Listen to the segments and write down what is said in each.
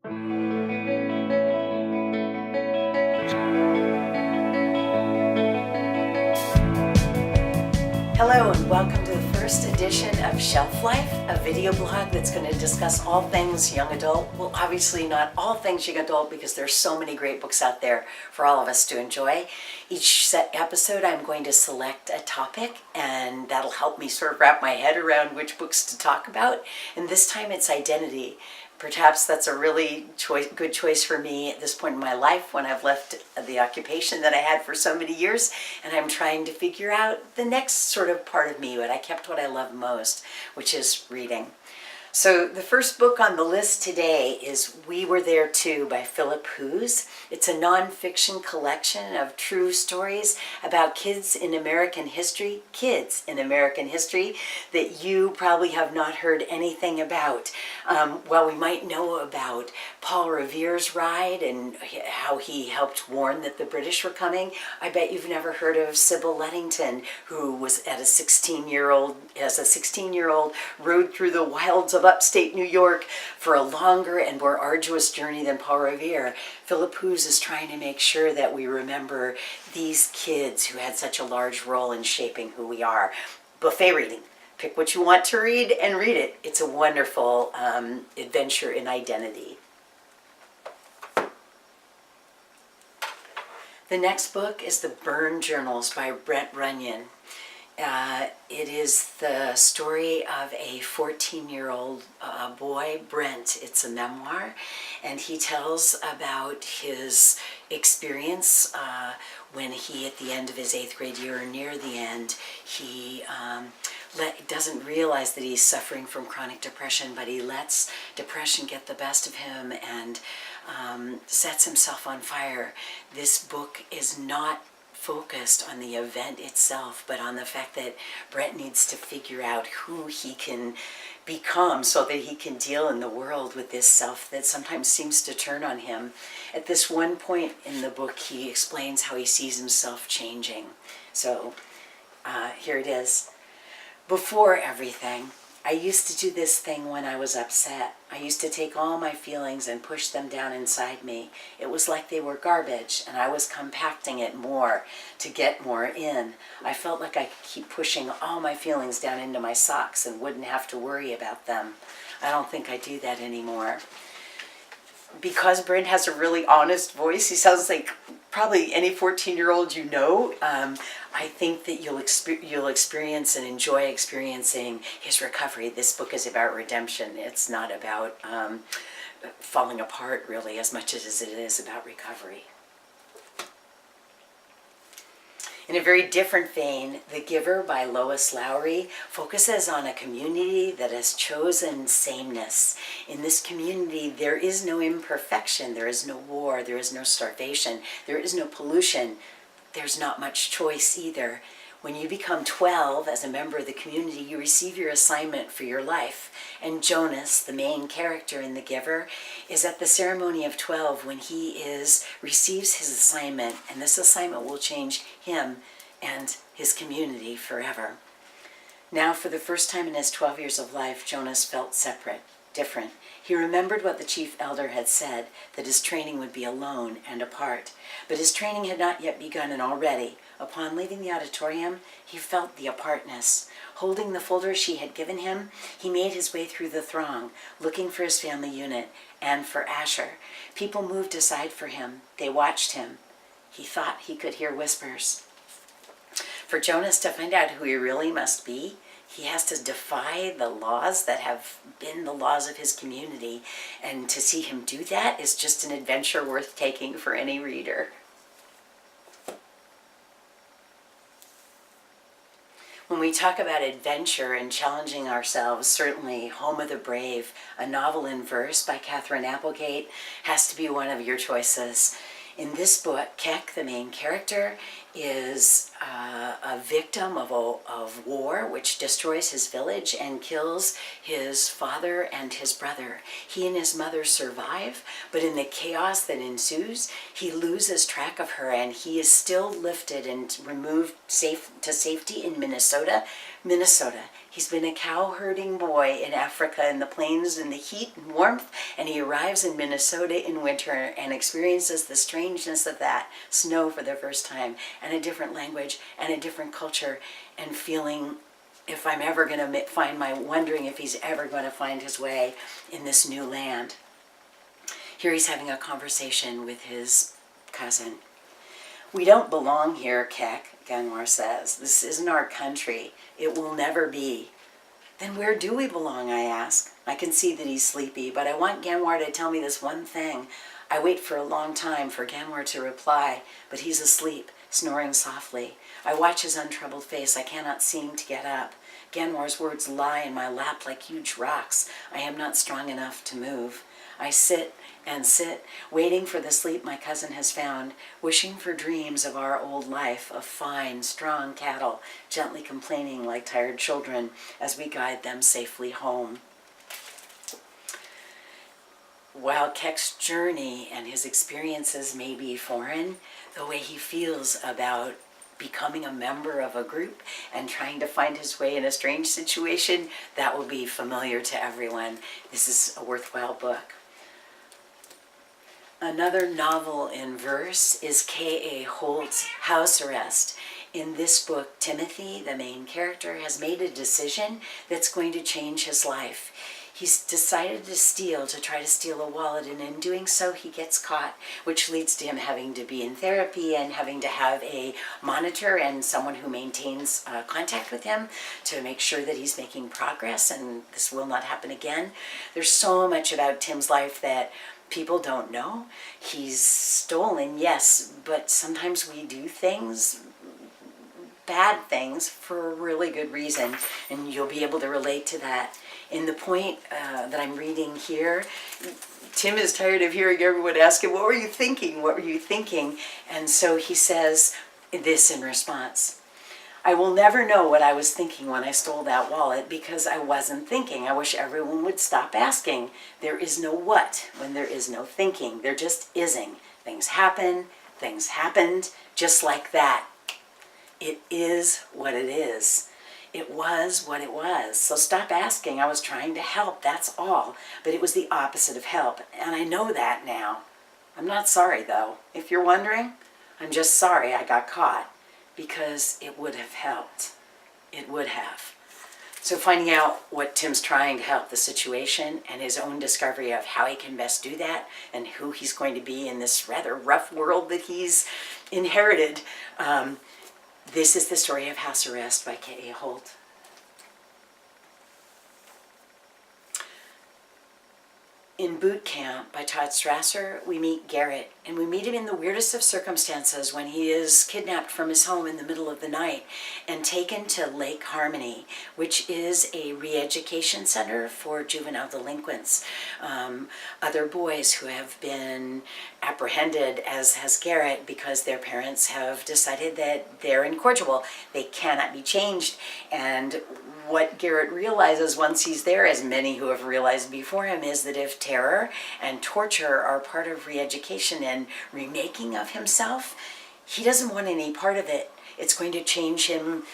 Hello and welcome to the first edition of Shelf Life, a video blog that's going to discuss all things young adult. Well, obviously not all things young adult because there's so many great books out there for all of us to enjoy. Each set episode I'm going to select a topic and that'll help me sort of wrap my head around which books to talk about. And this time it's identity. Perhaps that's a really good choice for me at this point in my life when I've left the occupation that I had for so many years and I'm trying to figure out the next sort of part of me, but I kept what I love most, which is reading. So the first book on the list today is We Were There Too by Philip Hughes. It's a nonfiction collection of true stories about kids in American history that you probably have not heard anything about. Well, we might know about Paul Revere's ride and how he helped warn that the British were coming. I bet you've never heard of Sybil Ludington, who was as a 16-year-old rode through the wilds of upstate New York for a longer and more arduous journey than Paul Revere. Philip Hughes is trying to make sure that we remember these kids who had such a large role in shaping who we are. Buffet reading. Pick what you want to read and read it. It's a wonderful adventure in identity. The next book is The Burn Journals by Brent Runyon. It is the story of a 14-year-old boy, Brent. It's a memoir, and he tells about his experience when he, at the end of his 8th grade year, or near the end, he doesn't realize that he's suffering from chronic depression, but he lets depression get the best of him and sets himself on fire. This book is not focused on the event itself, but on the fact that Brent needs to figure out who he can become so that he can deal in the world with this self that sometimes seems to turn on him. At this one point in the book, he explains how he sees himself changing. So here it is. Before everything, I used to do this thing when I was upset. I used to take all my feelings and push them down inside me. It was like they were garbage, and I was compacting it more to get more in. I felt like I could keep pushing all my feelings down into my socks and wouldn't have to worry about them. I don't think I do that anymore. Because Brent has a really honest voice, he sounds like probably any 14-year-old you know. I think that you'll experience and enjoy experiencing his recovery. This book is about redemption. It's not about falling apart, really, as much as it is about recovery. In a very different vein, The Giver by Lois Lowry focuses on a community that has chosen sameness. In this community, there is no imperfection, there is no war, there is no starvation, there is no pollution, there's not much choice either. When you become 12 as a member of the community, you receive your assignment for your life. And Jonas, the main character in The Giver, is at the ceremony of 12 when he receives his assignment, and this assignment will change him and his community forever. Now, for the first time in his 12 years of life, Jonas felt separate, different. He remembered what the chief elder had said, that his training would be alone and apart. But his training had not yet begun, and already, upon leaving the auditorium, he felt the apartness. Holding the folder she had given him, he made his way through the throng, looking for his family unit and for Asher. People moved aside for him. They watched him. He thought he could hear whispers. For Jonas to find out who he really must be, he has to defy the laws that have been the laws of his community. And to see him do that is just an adventure worth taking for any reader. When we talk about adventure and challenging ourselves, certainly Home of the Brave, a novel in verse by Katherine Applegate, has to be one of your choices. In this book, Keck, the main character, is a victim of war, which destroys his village and kills his father and his brother. He and his mother survive, but in the chaos that ensues, he loses track of her, and he is still lifted and removed to safety in Minnesota. Minnesota, He's been a cow herding boy in Africa in the plains in the heat and warmth, and he arrives in Minnesota in winter and experiences the strangeness of that snow for the first time, and a different language and a different culture, and feeling if I'm ever going to wondering if he's ever going to find his way in this new land. Here he's having a conversation with his cousin. "We don't belong here, Kek," Ganwar says. "This isn't our country. It will never be." "Then where do we belong?" I ask. I can see that he's sleepy, but I want Ganwar to tell me this one thing. I wait for a long time for Ganwar to reply, but he's asleep, snoring softly. I watch his untroubled face. I cannot seem to get up. Ganwar's words lie in my lap like huge rocks. I am not strong enough to move. I sit and sit, waiting for the sleep my cousin has found, wishing for dreams of our old life, of fine, strong cattle, gently complaining like tired children as we guide them safely home. While Kek's journey and his experiences may be foreign, the way he feels about becoming a member of a group and trying to find his way in a strange situation, that will be familiar to everyone. This is a worthwhile book. Another novel in verse is K.A. Holt's House Arrest. In this book, Timothy, the main character, has made a decision that's going to change his life. He's decided to try to steal a wallet, and in doing so he gets caught, which leads to him having to be in therapy and having to have a monitor and someone who maintains contact with him to make sure that he's making progress and this will not happen again. There's so much about Tim's life that people don't know. He's stolen, yes, but sometimes we do things, bad things, for a really good reason, and you'll be able to relate to that. In the point that I'm reading here, Tim is tired of hearing everyone ask him, "What were you thinking? What were you thinking?" And so he says this in response: "I will never know what I was thinking when I stole that wallet because I wasn't thinking. I wish everyone would stop asking. There is no what when there is no thinking. There just isn't. Things happen, things happened, just like that. It is what it is. It was what it was. So stop asking. I was trying to help, that's all. But it was the opposite of help, and I know that now. I'm not sorry, though. If you're wondering, I'm just sorry I got caught, because it would have helped. It would have." So finding out what Tim's trying to help the situation and his own discovery of how he can best do that and who he's going to be in this rather rough world that he's inherited. This is the story of House Arrest by K.A. Holt. In Boot Camp by Todd Strasser, we meet Garrett, and we meet him in the weirdest of circumstances when he is kidnapped from his home in the middle of the night and taken to Lake Harmony, which is a re-education center for juvenile delinquents. Other boys who have been apprehended, as has Garrett, because their parents have decided that they're incorrigible. They cannot be changed. And what Garrett realizes once he's there, as many who have realized before him, is that if terror and torture are part of re-education and remaking of himself, he doesn't want any part of it. It's going to change him,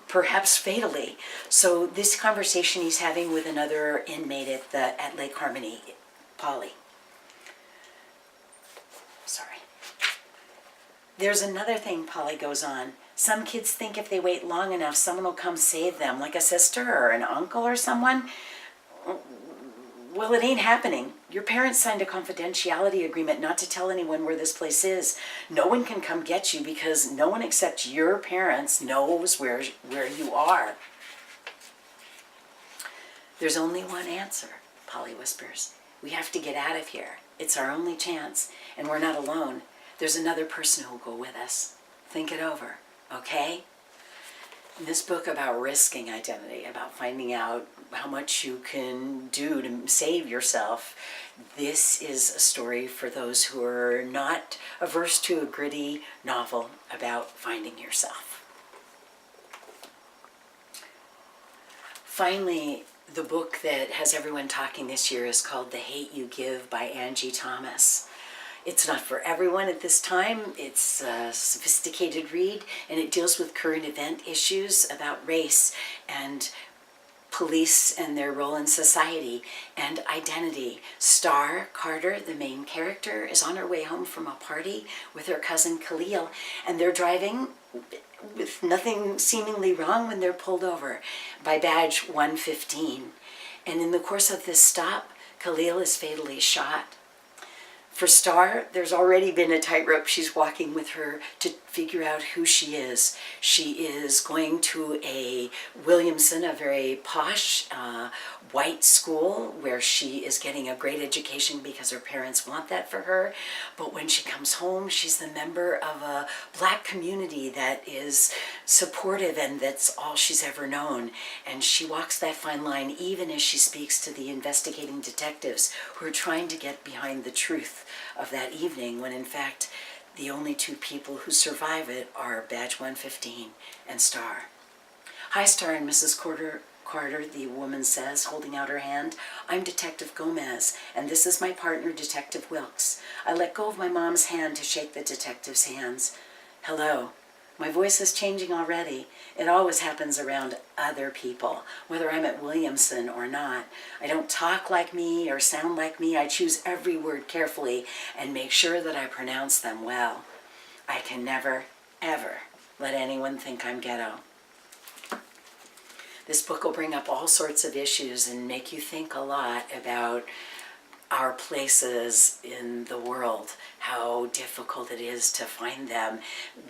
perhaps fatally. So this conversation he's having with another inmate at Lake Harmony, Polly. Sorry. There's another thing Polly goes on. Some kids think if they wait long enough, someone will come save them, like a sister or an uncle or someone. Well, it ain't happening. Your parents signed a confidentiality agreement not to tell anyone where this place is. No one can come get you because no one except your parents knows where you are. There's only one answer, Polly whispers. We have to get out of here. It's our only chance, and we're not alone. There's another person who'll go with us. Think it over. Okay? In this book about risking identity, about finding out how much you can do to save yourself, this is a story for those who are not averse to a gritty novel about finding yourself. Finally, the book that has everyone talking this year is called The Hate U Give by Angie Thomas. It's not for everyone at this time. It's a sophisticated read, and it deals with current event issues about race and police and their role in society, and identity. Star Carter, the main character, is on her way home from a party with her cousin Khalil, and they're driving with nothing seemingly wrong when they're pulled over by badge 115. And in the course of this stop, Khalil is fatally shot. For Star, there's already been a tightrope she's walking with her to figure out who she is. She is going to a Williamson, a very posh white school where she is getting a great education because her parents want that for her. But when she comes home, she's the member of a black community that is supportive, and that's all she's ever known. And she walks that fine line even as she speaks to the investigating detectives who are trying to get behind the truth of that evening, when in fact the only two people who survive it are badge 115 and Star. "Hi, Star and Mrs. Carter," the woman says, holding out her hand. "I'm Detective Gomez, and this is my partner, Detective Wilkes." I let go of my mom's hand to shake the detective's hands. "Hello." My voice is changing already. It always happens around other people, whether I'm at Williamson or not. I don't talk like me or sound like me. I choose every word carefully and make sure that I pronounce them well. I can never, ever let anyone think I'm ghetto. This book will bring up all sorts of issues and make you think a lot about our places in the world, how difficult it is to find them,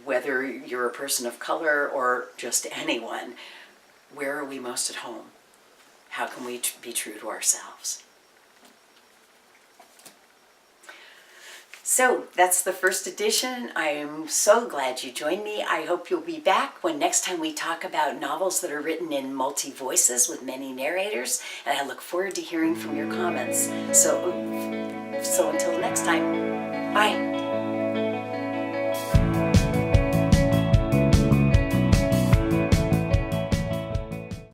whether you're a person of color or just anyone. Where are we most at home? How can we be true to ourselves? So that's the first edition. I am so glad you joined me. I hope you'll be back when next time we talk about novels that are written in multi-voices with many narrators, and I look forward to hearing from your comments. So until next time, bye.